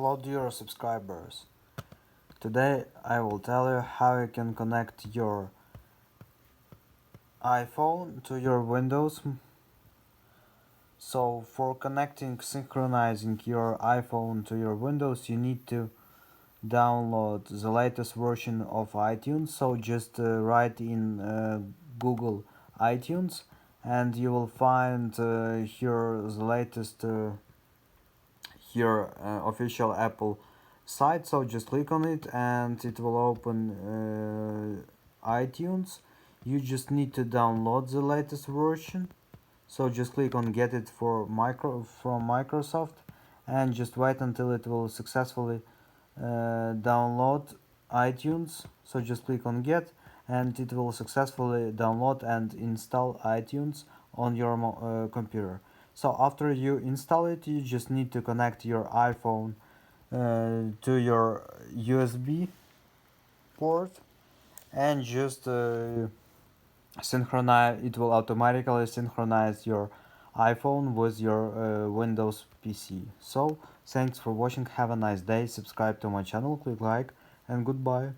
Hello dear subscribers. Today I will tell you how you can connect your iPhone to your Windows. So for synchronizing your iPhone to your Windows, you need to download the latest version of iTunes. So just write in Google iTunes and you will find here the latest official Apple site. So just click on it and it will open iTunes. You just need to download the latest version. So just click on get it from Microsoft and just wait until it will successfully download iTunes. So just click on get and it will successfully download and install iTunes on your computer. So after you install it, you just need to connect your iPhone to your USB port and just synchronize. It will automatically synchronize your iPhone with your Windows PC. So thanks for watching, have a nice day, subscribe to my channel, click like, and goodbye.